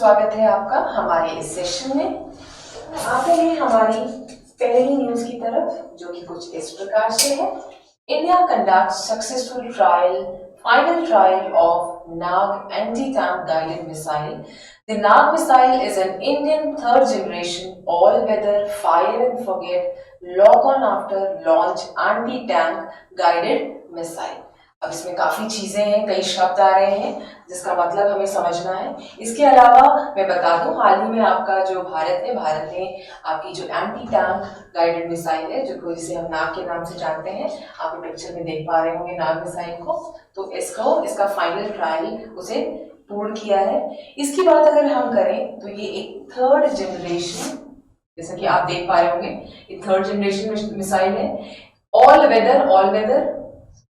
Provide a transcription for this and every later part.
स्वागत है आपका हमारे इस सेशन में। आते हैं हमारी पहली न्यूज की तरफ, जो कि कुछ इस प्रकार से है। India conducts successful final trial of Nag anti-tank guided missile. The Nag missile is an Indian third generation all-weather fire and forget lock-on after launch anti-tank guided missile। अब इसमें काफी चीजें हैं, कई शब्द आ रहे हैं जिसका मतलब हमें समझना है। इसके अलावा मैं बता दूं, हाल ही में आपका जो भारत ने आपकी जो एंटी टैंक गाइडेड मिसाइल है, जो जिसे हम नाग के नाम से जानते हैं, आप पिक्चर में देख पा रहे होंगे नाग मिसाइल को, तो इसका फाइनल ट्रायल उसे पूर्ण किया है। इसकी बात अगर हम करें तो ये एक थर्ड जनरेशन, जैसा कि आप देख पा रहे होंगे, ये थर्ड जनरेशन मिसाइल है। ऑल वेदर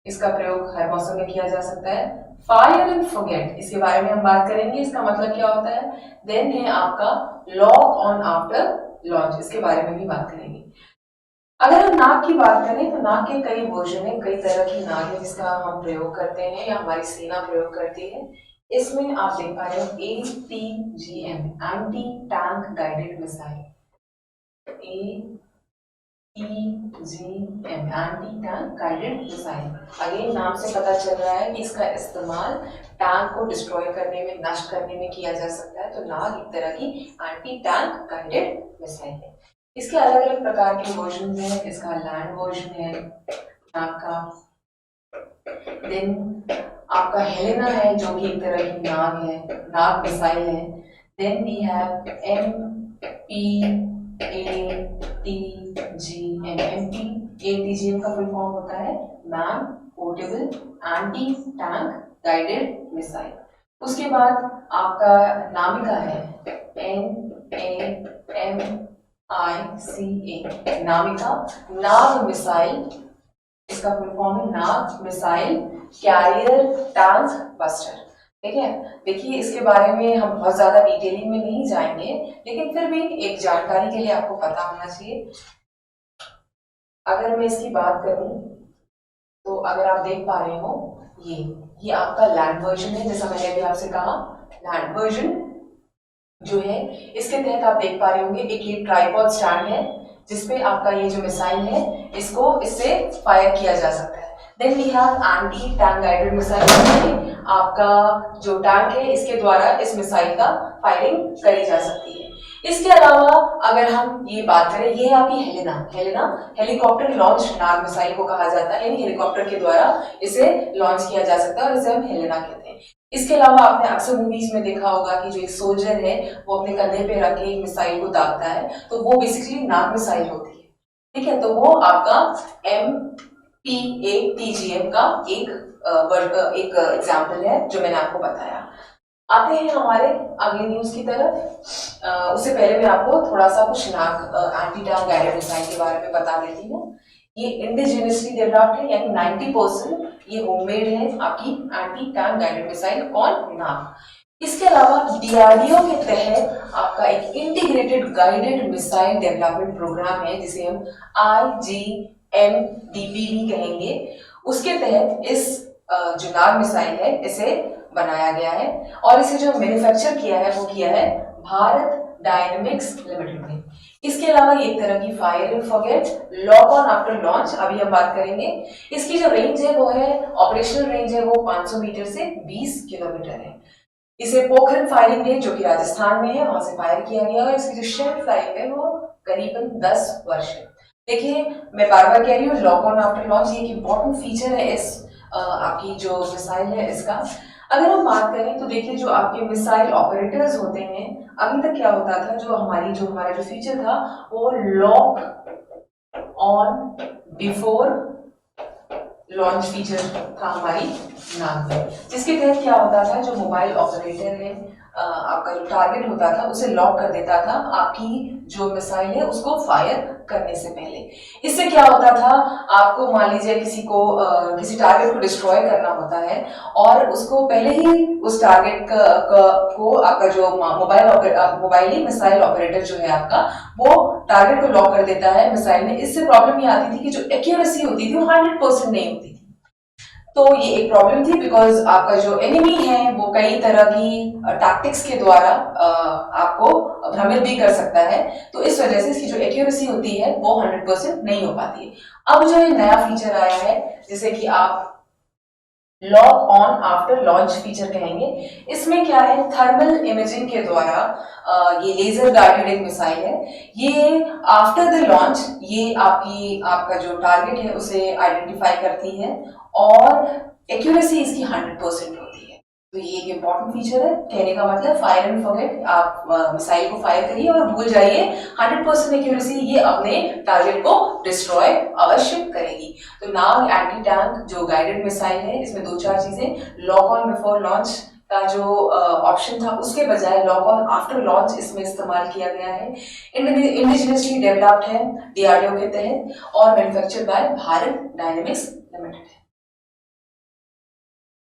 इसका प्रयोग हर मौसम में किया जा सकता है। फायर एंड फॉरगेट, इसके बारे में हम बात करेंगे, इसका मतलब क्या होता है। देन है आपका लॉक ऑन आफ्टर लॉन्च, इसके बारे में भी बात करेंगे। अगर हम नाग की बात करें तो नाग के कई वर्जन है, कई तरह की नाग है जिसका हम प्रयोग करते हैं या हमारी सेना प्रयोग करती है। इसमें आप देख पा रहे हो ATGM, anti tank guided missile. ATGM, anti tank guided missile. Again नाम से पता चल रहा है कि इसका इस्तेमाल टैंक को डिस्ट्रॉय करने में, नष्ट करने में किया जा सकता है। तो नाग एक तरह की एंटी टैंक गाइडेड मिसाइल है। इसके अलग अलग प्रकार के वर्जन हैं। इसका लैंड वर्जन है नाग का। देन आपका हेलेना है, जो कि एक तरह की नाग है, नाग मिसाइल है। देन वी हैव ATGM का फुल फॉर्म होता है man portable anti tank guided missile. उसके बाद आपका नामिका है NAMICA, नामिका नाग मिसाइल। इसका फुल फॉर्म है नाग मिसाइल कैरियर टैंक बस्टर। ठीक है, देखिए इसके बारे में हम बहुत ज्यादा डिटेलिंग में नहीं जाएंगे, लेकिन फिर भी एक जानकारी के लिए आपको पता होना चाहिए। अगर मैं इसकी बात करूं तो अगर आप देख पा रहे हो, ये आपका लैंड वर्जन है। जैसा मैंने अभी आपसे कहा, लैंड वर्जन जो है, इसके तहत आप देख पा रहे होंगे एक ये ट्राइपॉड स्टैंड है जिसपे आपका ये जो मिसाइल है इससे फायर किया जा सकता है। Then we have anti tank guided missile. आपका जो टैंक है इसके द्वारा इस मिसाइल का फायरिंग करी जा सकती है। इसके अलावा अगर हम ये बात करें, ये आपकी हेलेना हेलीकॉप्टर लॉन्च नाग मिसाइल को कहा जाता है, यानी हेलीकॉप्टर के द्वारा इसे लॉन्च किया जा सकता है और इसे हम हेलेना कहते हैं। इसके अलावा आपने अक्सर मूवीज में देखा होगा कि जो एक सोल्जर है वो अपने कंधे पे रख के एक मिसाइल को दागता है, तो वो बेसिकली नाग मिसाइल होती है। ठीक है, तो वो आपका MPATGM का एक एग्जाम्पल है जो मैंने आपको बताया। आते हैं हमारे अगली न्यूज की तरफ। उससे पहले मैं आपको थोड़ा सा कुछ नाग एंटी टैंक गाइडेड मिसाइल के बारे में बता देती हूँ। ये इंडिजिनियसली डेवलप्ड है, यानी 90% ये होममेड है आपकी एंटी टैंक गाइडेड मिसाइल। कौन? नाग। इसके अलावा DRDO के तहत आपका एक integrated guided missile development programme है जिसे हम IGMDP भी कहेंगे। उसके तहत इस जो नाग मिसाइल है इसे बनाया गया है और इसे जो मैन्युफैक्चर किया है वो किया है भारत डायनेमिक्स लिमिटेड ने। इसके अलावा एक तरह की fire and forget lock on after launch, अभी हम बात करेंगे। इसकी जो रेंज है वो है, ऑपरेशनल रेंज है वो 500 मीटर से 20 किलोमीटर है। इसे पोखरण फायरिंग रेंज, जो कि राजस्थान में है, वहां से फायर किया गया और इसकी जो शेल्फ लाइफ है वो करीबन 10 वर्ष है। देखिए मैं बार बार कह रही हूँ, लॉक ऑन आफ्टर लॉन्च ये एक इम्पोर्टेंट फीचर है इस आपकी जो मिसाइल है इसका। अगर हम बात करें तो देखिए जो आपके मिसाइल ऑपरेटर्स होते हैं, अभी तक क्या होता था, हमारा जो फीचर था वो lock on before launch feature था हमारी नाग में, जिसके तहत क्या होता था, जो मोबाइल ऑपरेटर है आपका जो टारगेट होता था उसे लॉक कर देता था आपकी जो मिसाइल है उसको फायर करने से पहले। इससे क्या होता था, आपको मान लीजिए किसी टारगेट को डिस्ट्रॉय करना होता है और उसको पहले ही उस टारगेट को आपका जो मोबाइल मिसाइल ऑपरेटर जो है आपका, वो टारगेट को लॉक कर देता है मिसाइल में। इससे प्रॉब्लम ये आती थी कि जो एक्यूरेसी होती थी वो 100% नहीं होती थी। तो ये एक प्रॉब्लम थी बिकॉज आपका जो एनिमी है वो कई तरह की टैक्टिक्स के द्वारा आपको भ्रमित भी कर सकता है, तो इस वजह से इसकी जो एक्यूरेसी होती है वो 100% नहीं हो पाती है। अब जो ये नया फीचर आया है जिसे कि आप lock on after launch feature कहेंगे, इसमें क्या है, थर्मल इमेजिंग के द्वारा ये लेजर गाइडेड एक मिसाइल है, ये आफ्टर द लॉन्च ये आपका जो टारगेट है उसे आइडेंटिफाई करती है और एक्यूरेसी इसकी 100% होती है। तो ये एक इम्पॉर्टेंट फीचर है। कहने का मतलब फायर एंड फॉरगेट, आप मिसाइल को फायर करिए और भूल जाइए, 100% एक्यूरेसी ये अपने टारगेट को डिस्ट्रॉय अवश्य करेगी। तो नाउ एंटी टैंक जो गाइडेड मिसाइल है, इसमें 2-4 चीजें, लॉक ऑन बिफोर लॉन्च का जो ऑप्शन था उसके बजाय लॉक ऑन आफ्टर लॉन्च इसमें इस्तेमाल किया गया है। इंडिजिनियसली डेवलप्ड है DRDO के तहत और manufactured by Bharat dynamics limited है।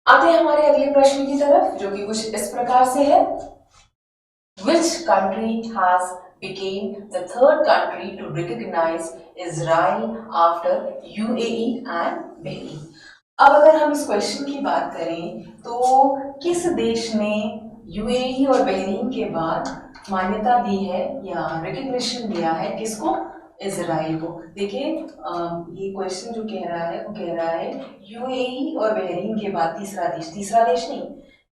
आते हैं हमारे अगले प्रश्न की तरफ जो कि कुछ इस प्रकार से है, Which country has became the third country to recognize Israel after UAE and Bahrain? अब अगर हम इस क्वेश्चन की बात करें तो किस देश ने यूएई और बहरीन के बाद मान्यता दी है या रिकग्निशन दिया है किसको, इजराइल को। देखिए ये क्वेश्चन जो कह रहा है वो कह रहा है यूएई और बहरीन के बाद तीसरा देश नहीं,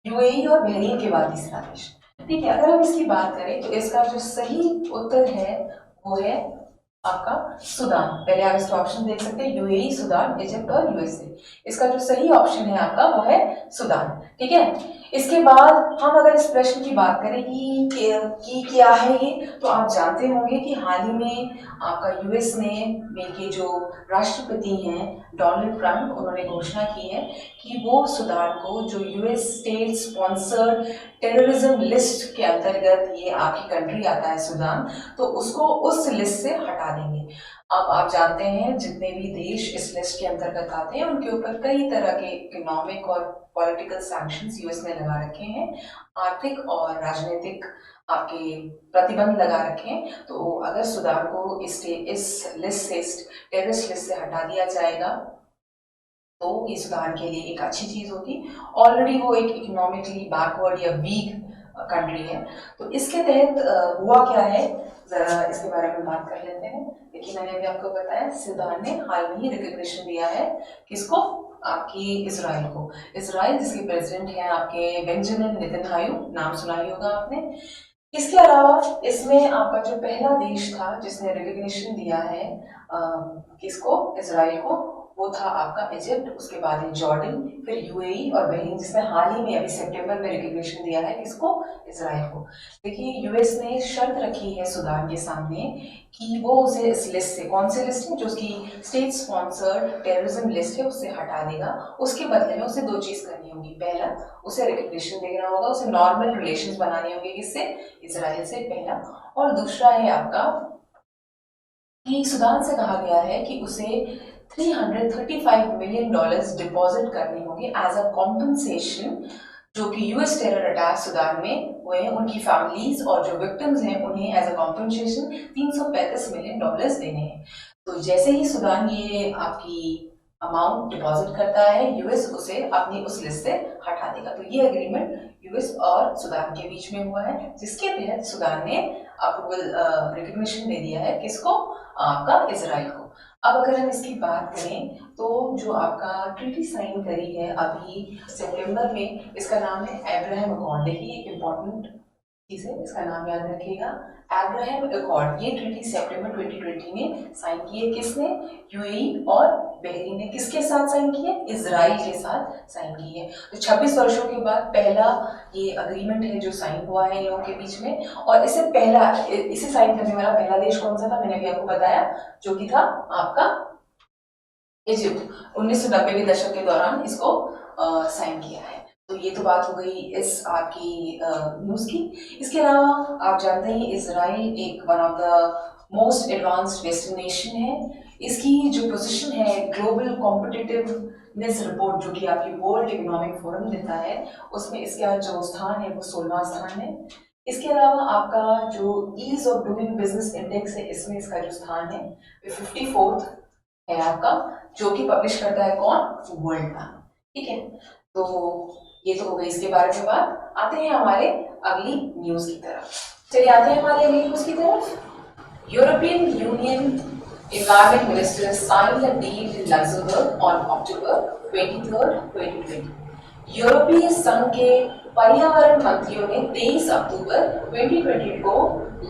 यूएई और बहरीन के बाद तीसरा देश। ठीक है, अगर हम इसकी बात करें तो इसका जो सही उत्तर है वो है आपका सूडान। पहले आप इसका ऑप्शन देख सकते हैं, यूएई, सूडान, इजिप्ट और यूएसए। इसका जो सही ऑप्शन है आपका वो है सूडान। ठीक है, इसके बाद हम अगर इस प्रश्न की बात करें कि क्या है ये, तो आप जानते होंगे कि हाल ही में आपका यूएस के जो राष्ट्रपति हैं डोनाल्ड ट्रंप, उन्होंने घोषणा की है कि वो सूडान को जो US state sponsored terrorism list के अंतर्गत ये आपकी कंट्री आता है सूडान, तो उसको उस लिस्ट से हटा देंगे। अब आप जानते हैं जितने भी देश इस लिस्ट के अंतर्गत आते हैं उनके ऊपर कई तरह के इकोनॉमिक और पॉलिटिकल सैंक्शंस यूएस ने लगा रखे हैं, आर्थिक और राजनीतिक आपके प्रतिबंध लगा रखे हैं। तो अगर सूडान को इस लिस्ट से, टेररिस्ट लिस्ट से हटा दिया जाएगा तो ये सूडान के लिए एक अच्छी चीज होगी। ऑलरेडी वो एक इकोनॉमिकली बैकवर्ड या वीक कंट्री है, तो इसके तहत हुआ क्या है, जरा इसके बारे में बात कर लेते हैं। देखिए मैंने अभी आपको बताया सूडान ने हाल में ही रिकग्निशन दिया है किसको, आपकी इजराइल को। इजराइल जिसके प्रेसिडेंट हैं आपके बेंजामिन नेतन्याहू, नाम सुना ही होगा आपने। इसके अलावा इसमें आपका जो पहला देश था जिसने रिकग्निशन दिया है किसको, इजराइल को, वो था आपका इजिप्ट, उसके बाद है जॉर्डन, फिर यूएई और बहरीन जिसने हाल ही में अभी सितंबर में रिकग्निशन दिया है किसको, इजराइल को। देखिए यूएस ने शर्त रखी है सूडान के सामने कि वो उसे इस लिस्ट से, कौन सी लिस्ट है, जो उसकी स्टेट स्पॉन्सर्ड टेररिज्म लिस्ट है, उससे हटा देगा। उसके बदले में उसे 2 चीज करनी होगी, पहला उसे रिकग्निशन देना होगा, उसे नॉर्मल रिलेशंस बनाने होंगे किससे, इजराइल से, पहला। और दूसरा है आपका कि सूडान से कहा गया है कि उसे $335 मिलियन डिपॉजिट करने होंगे एज अ कॉम्पनसेशन, जो कि यूएस टेरर अटैक सूडान में हुए हैं उनकी फैमिलीज और जो विक्टिम्स हैं उन्हें एज अ कॉम्पनसेशन $335 मिलियन देने हैं। तो जैसे ही सूडान ये आपकी अमाउंट डिपॉजिट करता है, यूएस उसे अपनी उस लिस्ट से हटा देगा। तो ये एग्रीमेंट यूएस और सूडान के बीच में हुआ है, जिसके तहत सूडान ने अप्रूवल रिकग्निशन दे दिया है किसको, आपका इजराइल को। अब अगर हम इसकी बात करें तो जो आपका ट्रीटी साइन करी है अभी सितंबर में, इसका नाम है अब्राहम अकॉर्ड। देखिए एक इम्पॉर्टेंट चीज है, इसका नाम याद रखिएगा, अब्राहम अकॉर्ड। ये ट्रीटी सितंबर 2020 में साइन की है किसने, यूएई और बहरीन ने। किसके साथ साइन की है, इजराइल के साथ साइन की है। तो 26 वर्षों के बाद पहला ये अग्रीमेंट है जो साइन हुआ है इन लोगों के बीच में। और इसे साइन करने वाला पहला देश कौन सा था, मैंने अभी आपको बताया, जो कि था आपका इजिप्ट। 1990 के दशक के दौरान इसको साइन किया है। तो ये तो बात हो गई इस आपकी न्यूज की। इसके अलावा आप जानते हैं इजराइल एक one of the most advanced western nation है। इसकी जो पोजीशन है ग्लोबल कॉम्पिटिटिवनेस रिपोर्ट जो कि आपकी वर्ल्ड इकोनॉमिक फोरम देता है, उसमें इसका जो स्थान है वो 16वां स्थान है। इसके अलावा आपका जो ease of doing business index है, इसमें इसका जो स्थान है 54th है आपका, जो कि पब्लिश करता है कौन, वर्ल्ड बैंक। ठीक है, तो ये तो हो गई इसके बारे में बात। आते हैं हमारे अगली न्यूज की तरफ। चलिए आते हैं हमारे अगली न्यूज की तरफ। European union Environment Ministers signed a deal in Luxembourg on October 23, 2020। यूरोपीय संघ के पर्यावरण मंत्रियों ने 23 अक्टूबर 2020 को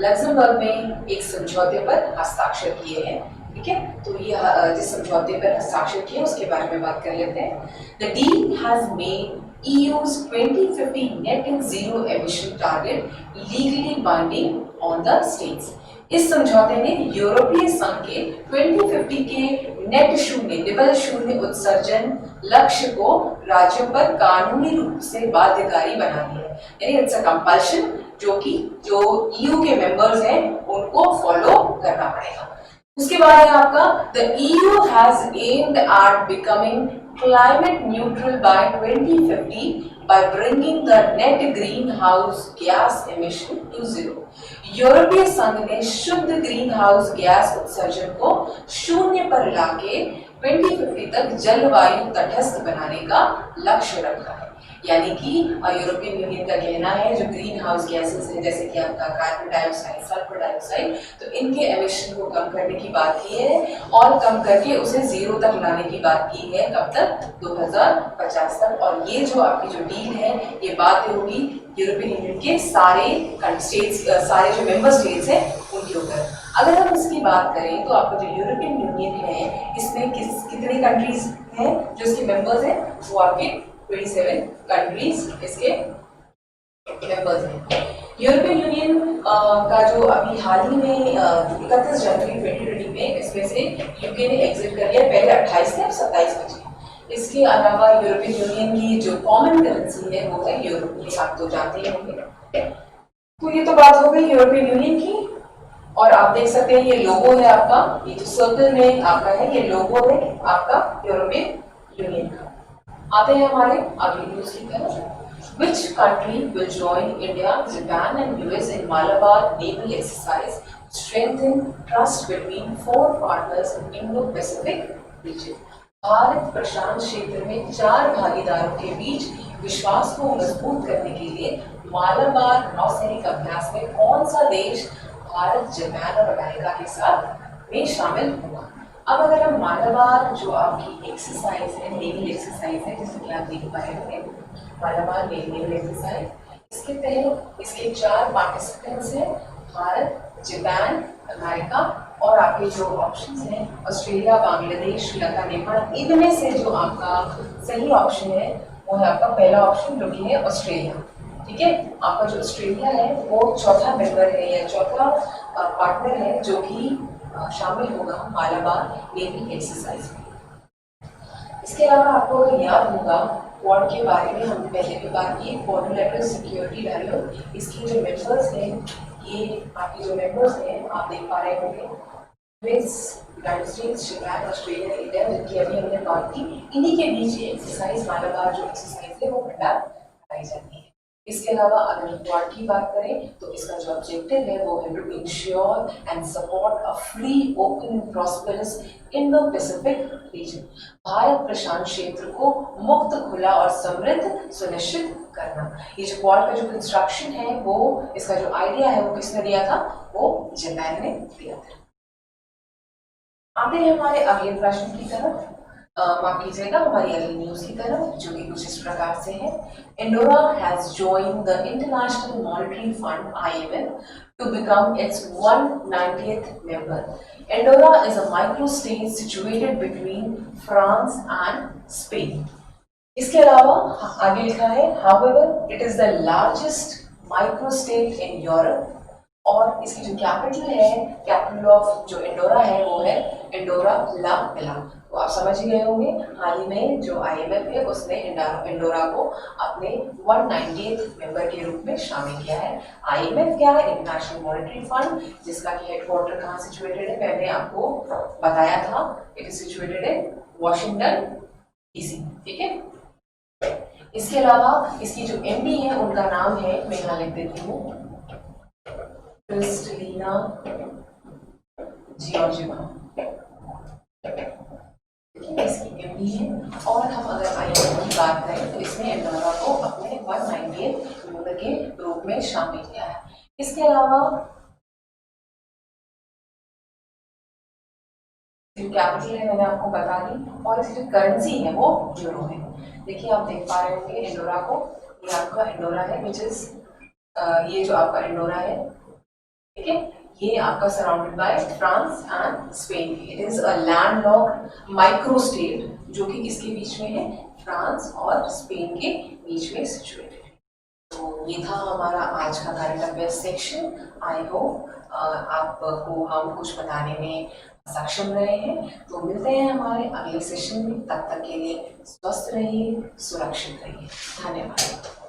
लक्जमबर्ग में एक समझौते पर हस्ताक्षर किए हैं। ठीक है, तो ये जिस समझौते पर हस्ताक्षर किए उसके बारे में बात कर लेते हैं। The deal has made EU's 2050 net zero emission target legally binding on the states। इस समझौते ने यूरोपीय संघ के 2050 के नेट शून्य निबल शून्य उत्सर्जन लक्ष्य को राज्यों पर कानूनी रूप से बाध्यकारी बना दिया है। यानी इट्स अ कंपल्शन जो ईयू के मेंबर्स हैं उनको फॉलो करना पड़ेगा। उसके बाद है आपका the EU has aimed at becoming climate neutral by 2050 by bringing the net greenhouse gas emission to zero। यूरोपीय संघ ने शुद्ध ग्रीन हाउस गैस उत्सर्जन को शून्य पर लाके 2050 तक जलवायु तटस्थ बनाने का लक्ष्य रखा है। यानी कि यूरोपियन यूनियन का कहना है जो ग्रीन हाउस गैसेस है जैसे कि आपका कार्बन डाइऑक्साइड, सल्फर डाइऑक्साइड, तो इनके एमिशन को कम करने की बात की है और कम करके उसे जीरो तक लाने की बात की है। कब तक? 2050 तक। और ये जो आपकी जो डील है ये बात होगी यूरोपियन यूनियन के सारे स्टेट्स, सारे जो मेंबर स्टेट्स हैं उनके ऊपर। अगर हम इसकी बात करें तो आपका जो यूरोपियन यूनियन है इसमें कितने कंट्रीज हैं जो इसके मेंबर्स हैं? वो आपके 27 कंट्रीज इसके मेंबर्स हैं। यूरोपियन यूनियन का जो अभी हाल ही में 31 जनवरी 2020 में इसमें से यूके ने एग्जिट कर लिया। पहले 28 थे, अब 27 बचे। इसके अलावा यूरोपियन यूनियन की जो कॉमन करेंसी है वो है यूरो, ये आप तो जानते ही होंगे। तो ये तो बात हो गई यूरोपियन यूनियन की। और आप देख सकते हैं ये लोगो है आपका, ये जो सर्कल में आपका है ये लोगो है आपका यूरोपियन यूनियन का। आते हैं हमारे अगली न्यूज की तरफ। Which country will join India, Japan and US in Malabar naval exercise to strengthen trust between four partners in Indo-Pacific region? Bharat प्रशांत क्षेत्र में 4 भागीदारों के बीच विश्वास को मजबूत करने के लिए मालाबार नौसैनिक अभ्यास में कौन सा देश भारत, जापान और अमेरिका के साथ में शामिल होगा? अब अगर हम मालाबार जो आपकी एक्सरसाइज है, नेवल एक्सरसाइज है, जैसे कि आप देख पा रहे होंगे मालाबार नेवल एक्सरसाइज, इसके तहत इसके 4 पार्टिसिपेंट्स हैं भारत, जापान, अमेरिका और आपके जो ऑप्शंस हैं ऑस्ट्रेलिया, बांग्लादेश, श्रीलंका, नेपाल। इनमें से जो आपका सही ऑप्शन है वो है आपका पहला ऑप्शन जो कि है ऑस्ट्रेलिया। ठीक है, आपका जो ऑस्ट्रेलिया है वो चौथा मेंबर है या चौथा पार्टनर है जो कि शामिल होगा मालाबार नेवल एक्सरसाइज में। इसके अलावा आपको अगर याद होगा क्वाड के बारे में हमने पहले भी बात की, क्वाड्रिलेटरल सिक्योरिटी डायलॉग। इसके जो मेंबर्स हैं ये आपके जो मेंबर्स हैं आप देख पा रहे होंगे United states, Japan, Australia, India, जिनकी अभी हमने बात की। इन्हीं के बीच ये एक्सरसाइज मालाबार जो एक्सरसाइज है वो कंडक्ट कराई जाती है। इसके अलावा अगर क्वाड की बात करें तो इसका जो ऑब्जेक्टिव है वो है to ensure and support a free, open and prosperous Indo Pacific region. Bharat प्रशांत क्षेत्र को मुक्त, खुला और समृद्ध सुनिश्चित करना। ये जो क्वाड का जो कंस्ट्रक्शन है वो, इसका जो आइडिया है वो किसने दिया था? वो जापान ने दिया था। आते हैं हमारे अगले प्रश्न की तरफ। माफ कीजिएगा, हमारी अगली न्यूज की तरफ जो कि कुछ इस प्रकार से है। Andorra has joined the International Monetary Fund (IMF) to become its 190th member. Andorra is a microstate situated between France and Spain. इसके अलावा आगे लिखा है however it is the largest microstate in Europe और इसकी जो कैपिटल है, capital of जो एंडोरा है वो है एंडोरा ला विला। तो आप समझ ही गए होंगे हाल ही में जो IMF है उसने एंडोरा को अपने 190th मेंबर के रूप में शामिल किया है। IMF क्या है? इंटरनेशनल मॉनेटरी फंड, जिसका कि हेडक्वार्टर कहाँ सिचुएटेड है मैंने आपको बताया था। It is situated in Washington DC। ठीक है, इसके अलावा इसकी जो MD है उनका नाम है, मैं यहाँ लिख देती हूँ, क्रिस्टलिना जियोर्जिवा। इसकी MD है। और हम अगर IMF की बात करें तो इसमें एंडोरा को अपने 198th मेंबर के रूप में शामिल किया है। इसके अलावा जो कैपिटल है मैंने आपको बता दी, और इसकी जो करेंसी है वो यूरो है। देखिए आप देख पा रहे होंगे एंडोरा को, ये आपका एंडोरा है विच इज ये जो आपका एंडोरा है, ठीक है, ये आपका surrounded by France and Spain. It is a landlocked micro state जो कि किसके बीच में है, फ्रांस और स्पेन के बीच में सिचुएटेड है। तो ये था हमारा आज का current affair section. I hope आपको हम कुछ बताने में सक्षम रहे हैं। तो मिलते हैं हमारे अगले सेशन में, तब तक के लिए स्वस्थ रहिए, सुरक्षित रहिए। धन्यवाद।